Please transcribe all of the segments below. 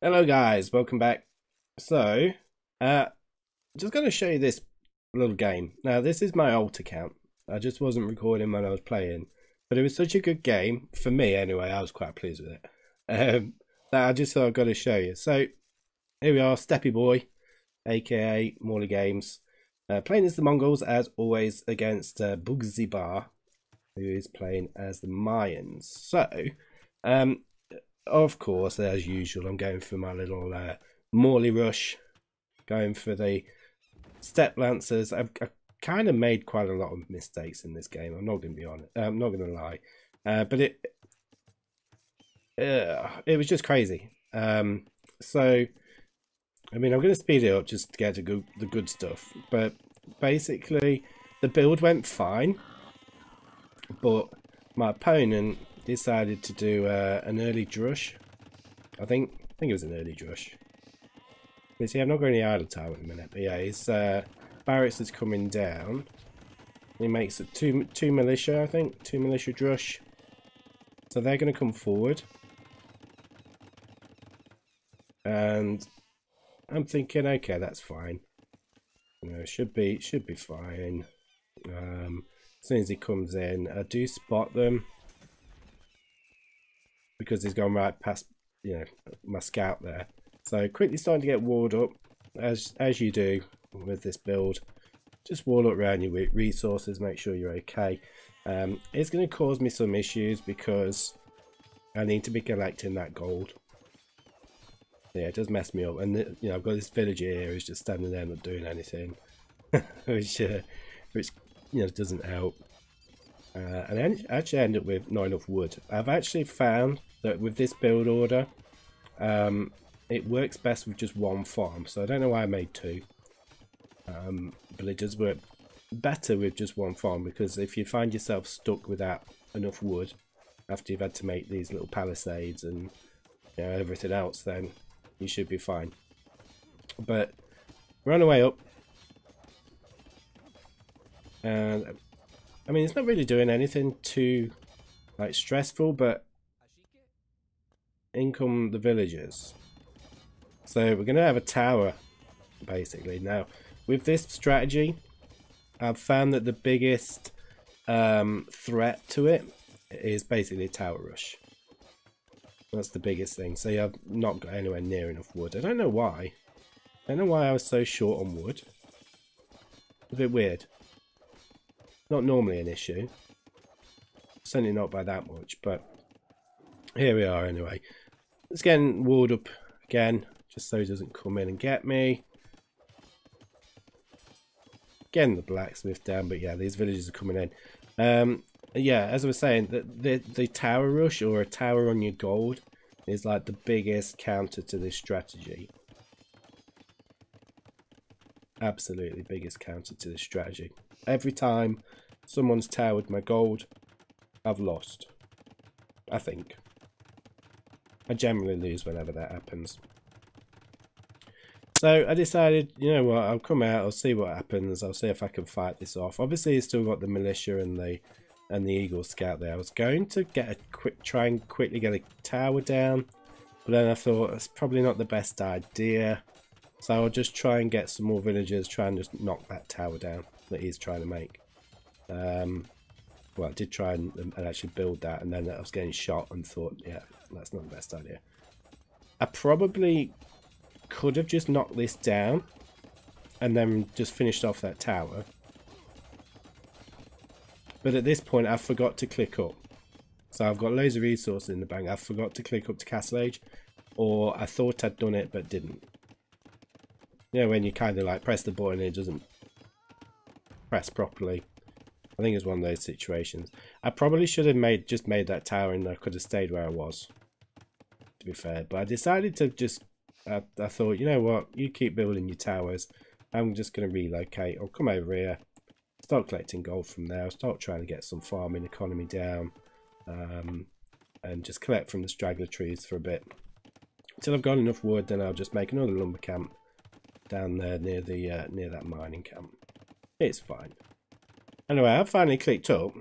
Hello guys, welcome back. So, uh, just going to show you this little game. Now, this is my alt account. I just wasn't recording when I was playing, but it was such a good game, for me anyway, I was quite pleased with it, that I just thought I've got to show you. So, here we are, Steppy Boy, aka Morley Games, playing as the Mongols, as always, against Bugsy Bar, who is playing as the Mayans. So, of course, as usual, I'm going for my little Morley Rush, going for the Step Lancers. I've kind of made quite a lot of mistakes in this game. I'm not going to be honest. I'm not going to lie, but it was just crazy. So, I mean, I'm going to speed it up just to get to the good stuff. But basically, the build went fine, but my opponent decided to do an early Drush. I think it was an early Drush. You see, I've not got any idle tower at the minute, but yeah, his barracks is coming down. He makes it two militia, I think, 2 militia Drush. So they're going to come forward, and I'm thinking, okay, that's fine. You know, should be fine. As soon as he comes in, I do spot them, because he's gone right past, you know, my scout there. So quickly starting to get walled up, as you do with this build. Just wall up around your resources, make sure you're okay. It's going to cause me some issues because I need to be collecting that gold. Yeah, it does mess me up, and you know, I've got this villager here who's just standing there not doing anything, which you know, doesn't help. And I actually end up with not enough wood. I've actually found that with this build order, it works best with just one farm. So I don't know why I made 2, but it does work better with just one farm, because if you find yourself stuck without enough wood after you've had to make these little palisades and, you know, everything else, then you should be fine. But we're on our way up, and I mean, it's not really doing anything too like stressful, but in come the villagers. So we're going to have a tower basically. Now, with this strategy, I've found that the biggest threat to it is basically a tower rush. That's the biggest thing. So I've not got anywhere near enough wood. I don't know why. I don't know why I was so short on wood. A bit weird. Not normally an issue. Certainly not by that much, but here we are anyway. It's getting walled up again, just so he doesn't come in and get me. Getting the blacksmith down, but yeah, these villagers are coming in. Yeah, as I was saying, the tower rush, or a tower on your gold, is like the biggest counter to this strategy. Absolutely biggest counter to this strategy. Every time someone's towered my gold, I've lost. I think. I generally lose whenever that happens. So I decided, you know what, I'll come out, I'll see what happens, I'll see if I can fight this off. Obviously he's still got the militia and the Eagle Scout there. I was going to get try and quickly get a tower down, but then I thought that's probably not the best idea. So I'll just try and get some more villagers, try and just knock that tower down that he's trying to make. Well, I did try and actually build that, and then I was getting shot and thought, yeah, that's not the best idea. I probably could have just knocked this down and then just finished off that tower. But at this point, I forgot to click up. So I've got loads of resources in the bank. I forgot to click up to Castle Age, or I thought I'd done it but didn't. You know, when you kind of like press the button and it doesn't press properly. I think it's one of those situations. I probably should have just made that tower, and I could have stayed where I was, to be fair. But I decided to just, I thought, you know what, you keep building your towers. I'm just going to relocate. I'll come over here, start collecting gold from there, start trying to get some farming economy down, and just collect from the straggler trees for a bit. Until I've got enough wood, then I'll just make another lumber camp down there near the near that mining camp. It's fine. Anyway, I've finally clicked up,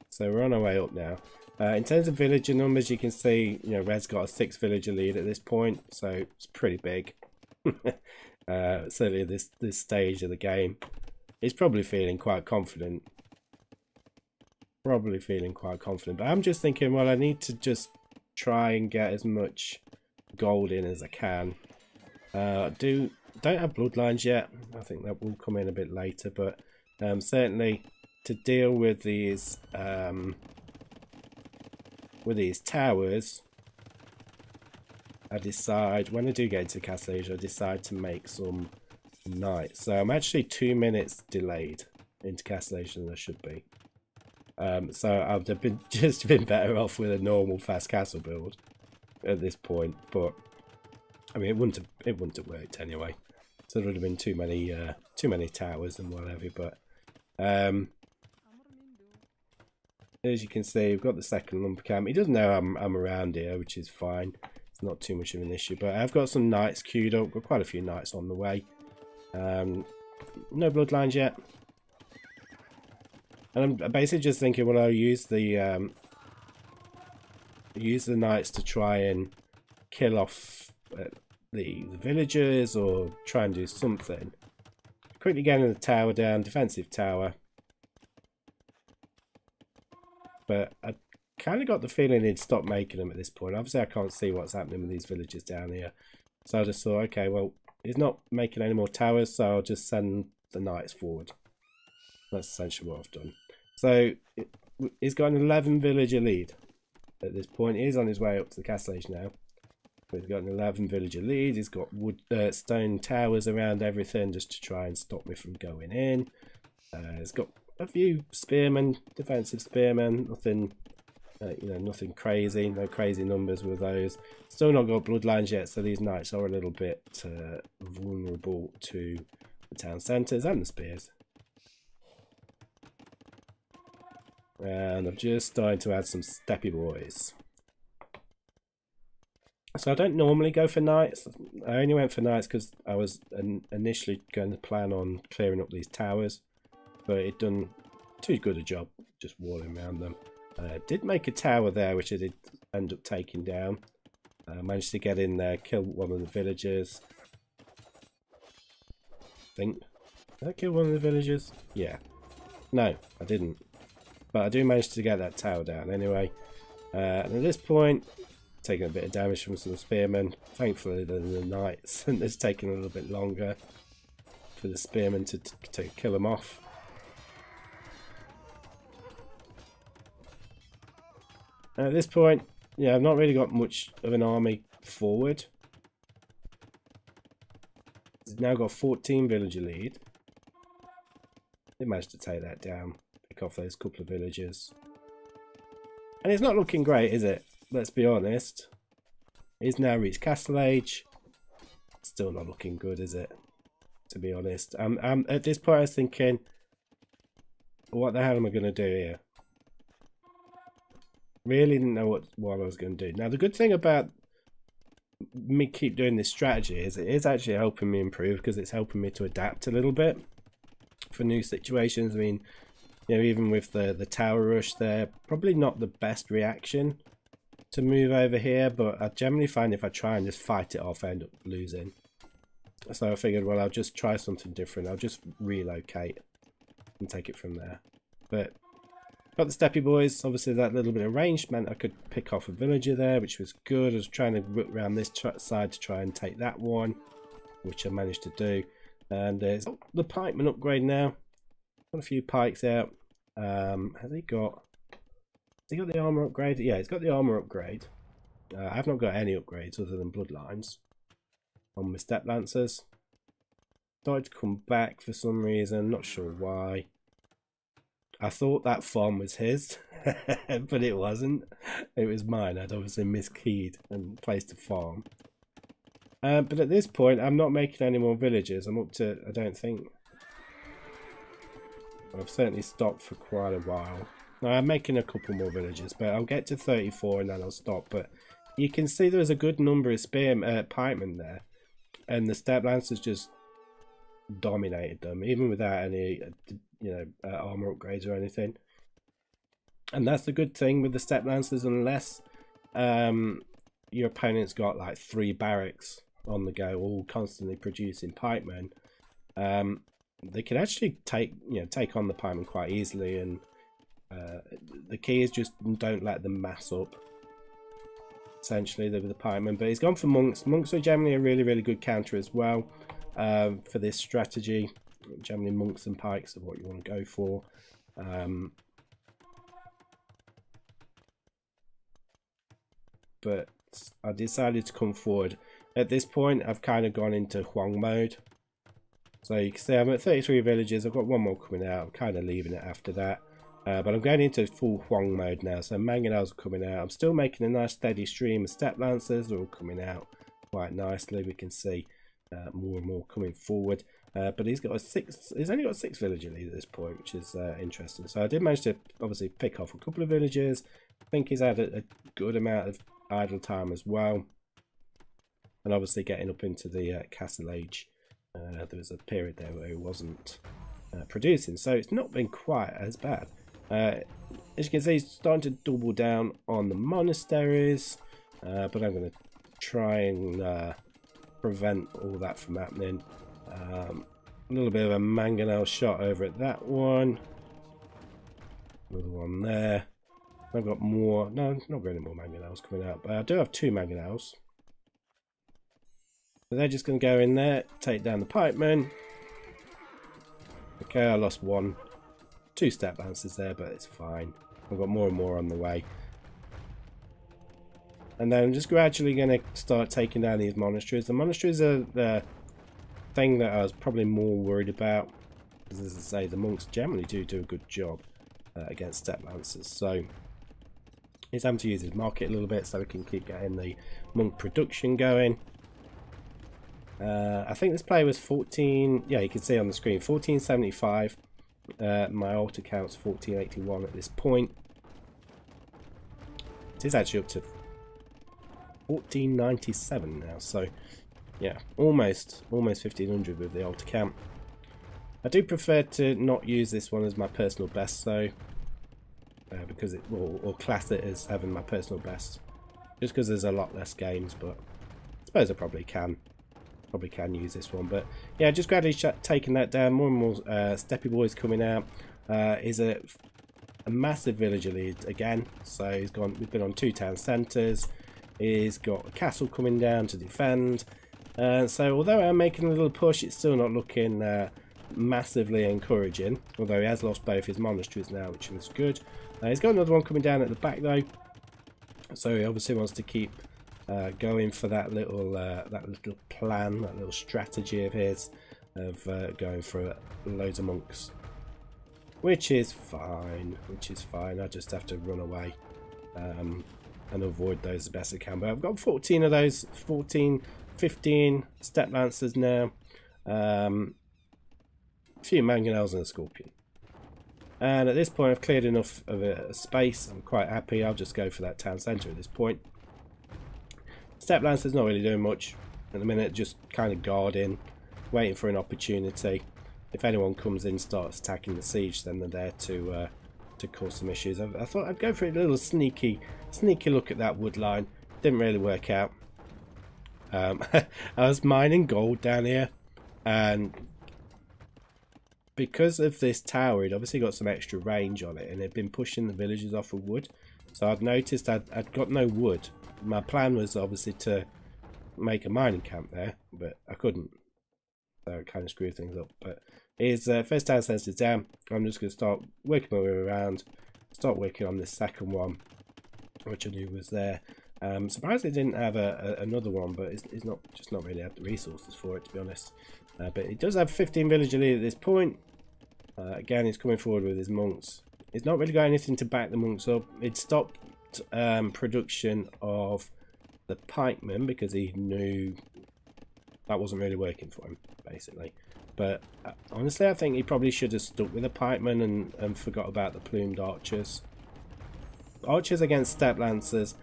so we're on our way up now. In terms of villager numbers, you can see, you know, Red's got a 6 villager lead at this point, so it's pretty big. Certainly at this stage of the game. He's probably feeling quite confident. But I'm just thinking, well, I need to just try and get as much gold in as I can. Don't have bloodlines yet. I think that will come in a bit later, but certainly to deal with these towers, I decide when I do get into Castle Age, I decide to make some knights. So I'm actually 2 minutes delayed into Castle Age than I should be. So I've just been better off with a normal fast castle build at this point, but I mean it wouldn't have worked anyway. So there would have been too many towers and whatever. But as you can see, we've got the second lumber camp. He doesn't know I'm around here, which is fine. It's not too much of an issue. But I've got some knights queued up. Got quite a few knights on the way. No bloodlines yet. And I'm basically just thinking, well, I'll use the knights to try and kill off the villagers, or try and do something. Quickly getting the tower down, defensive tower. But I kind of got the feeling he'd stop making them at this point. Obviously, I can't see what's happening with these villagers down here. So I just thought, okay, well, he's not making any more towers, so I'll just send the knights forward. That's essentially what I've done. So he's got an 11 villager lead at this point. He is on his way up to the castle age now. But he's got an 11 villager lead. He's got stone towers around everything just to try and stop me from going in. He's got a few spearmen, defensive spearmen. Nothing, nothing crazy. No crazy numbers with those. Still not got bloodlines yet, so these knights are a little bit vulnerable to the town centres and the spears. And I'm just starting to add some steppy boys. So I don't normally go for knights. I only went for knights because I was initially going to plan on clearing up these towers, but it done too good a job just walling around them. I did make a tower there, which I did end up taking down. I managed to get in there, kill one of the villagers. Did I kill one of the villagers? Yeah. No, I didn't. But I do manage to get that tower down anyway. And at this point, taking a bit of damage from some spearmen. Thankfully, the knights, and it's taken a little bit longer for the spearmen to kill them off. And at this point, yeah, I've not really got much of an army forward. He's now got 14 villager lead. They managed to take that down, pick off those couple of villagers. And it's not looking great, is it? Let's be honest. He's now reached Castle Age. Still not looking good, is it? To be honest. At this point I was thinking, what the hell am I going to do here? Really didn't know what I was going to do. Now the good thing about me keep doing this strategy is it is actually helping me improve, because it's helping me to adapt a little bit for new situations. I mean, you know, even with the tower rush there, probably not the best reaction to move over here, but I generally find if I try and just fight it off, I end up losing. So I figured, well, I'll just try something different. I'll just relocate and take it from there. But got the steppy boys. Obviously that little bit of range meant I could pick off a villager there, which was good. I was trying to whip around this side to try and take that one, which I managed to do. And there's the pikeman upgrade now. Got a few pikes out. Has he got the armor upgrade? Yeah, he's got the armor upgrade. I've not got any upgrades other than bloodlines on my step lancers. Started to come back for some reason, not sure why. I thought that farm was his, but it wasn't. It was mine. I'd obviously miskeyed and placed a farm. But at this point, I'm not making any more villages. I'm up to, I don't think. I've certainly stopped for quite a while. Now, I'm making a couple more villages, but I'll get to 34 and then I'll stop. But you can see there's a good number of pikemen there, and the step lancers just dominated them, even without any, armor upgrades or anything. And that's the good thing with the Step Lancers, unless your opponent's got like 3 barracks on the go, all constantly producing pikemen. They can actually take on the pikemen quite easily, and the key is just don't let them mass up. Essentially, with the pikemen, but he's gone for monks. Monks are generally a really good counter as well for this strategy. Generally, monks and pikes are what you want to go for. But I decided to come forward. At this point, I've kind of gone into Hoang mode. So you can see I'm at 33 villages. I've got 1 more coming out. I'm kind of leaving it after that. But I'm going into full Hoang mode now. So mangonels are coming out. I'm still making a nice steady stream of Step Lancers. They're all coming out quite nicely. We can see more and more coming forward. But he's got he's only got 6 villager lead at this point, which is interesting. So I did manage to obviously pick off a couple of villages. I think he's had a good amount of idle time as well. And obviously getting up into the Castle Age. There was a period there where he wasn't producing, so it's not been quite as bad. As you can see, he's starting to double down on the monasteries, but I'm going to try and prevent all that from happening. A little bit of a mangonel shot over at that one. Another one there. I've got more. No, not really more mangonels coming out, but I do have 2 mangonels. So they're just going to go in there, take down the pikemen. Okay, I lost 1. 2 Step Lancers there, but it's fine. I've got more and more on the way. And then I'm just gradually going to start taking down these monasteries. The monasteries are the thing that I was probably more worried about. Because as I say, the monks generally do a good job against Step Lancers. So he's having to use his market a little bit so we can keep getting the monk production going. I think this player was 14. Yeah, you can see on the screen 1475. My alt account's 1481 at this point. It is actually up to 1497 now. So yeah, almost 1500 with the alt account. I do prefer to not use this one as my personal best though, because it or class it as having my personal best, just because there's a lot less games. But I suppose I probably can use this one. But yeah, just gradually taking that down. More and more steppy boys coming out. Is a massive villager lead again, so we've been on 2 town centres. He's got a castle coming down to defend, so although I'm making a little push, it's still not looking massively encouraging, although he has lost both his monasteries now, which is good. He's got another one coming down at the back though, so he obviously wants to keep going for that little plan, that little strategy of his of going for loads of monks, which is fine. I just have to run away and avoid those as best I can. But I've got 14 of those, 15 Step Lancers now, a few mangonels and a scorpion. And at this point I've cleared enough of a space. I'm quite happy. I'll just go for that town centre at this point. Step Lancer's not really doing much at the minute, just kind of guarding, waiting for an opportunity. If anyone comes in, starts attacking the siege, then they're there to cause some issues. I thought I'd go for a little sneaky look at that wood line. Didn't really work out. I was mining gold down here, and because of this tower, it obviously got some extra range on it, and it'd been pushing the villagers off of wood. So I'd noticed I'd got no wood. My plan was obviously to make a mining camp there, but I couldn't. So it kind of screwed things up. But his first town centre is down. I'm just going to start working my way around, start working on this second one, which I knew was there. Surprised it didn't have another one, but it's just not really had the resources for it, to be honest. But it does have 15 villager lead at this point. Again, he's coming forward with his monks. He's not really got anything to back the monks up. It stopped production of the pikemen because he knew that wasn't really working for him, basically. But honestly, I think he probably should have stuck with the pikemen and forgot about the plumed archers. Archers against Step Lancers,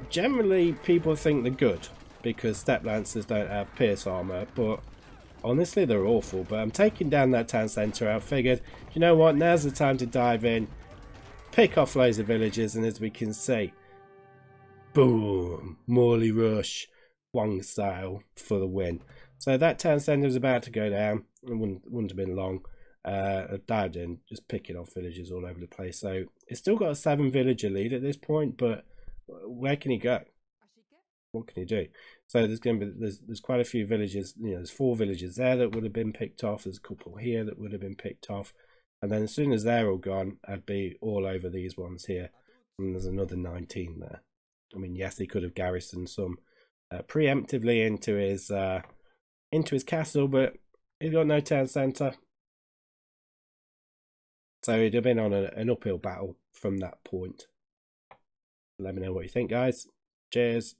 generally people think they're good because Step Lancers don't have pierce armor, but honestly they're awful. But I'm taking down that town centre. I figured, you know what, now's the time to dive in, pick off loads of villagers, and as we can see, boom, Morley Rush, Hoang style for the win. So that town centre is about to go down. It wouldn't have been long. I've dived in, just picking off villagers all over the place. So it's still got a 7 villager lead at this point, but where can he go? What can he do? So there's going to be there's quite a few villages. You know, there's 4 villages there that would have been picked off. There's a couple here that would have been picked off, and then as soon as they're all gone, I'd be all over these ones here. And there's another 19 there. I mean, yes, he could have garrisoned some preemptively into his castle, but he's got no town centre. So he'd have been on an uphill battle from that point. Let me know what you think, guys. Cheers.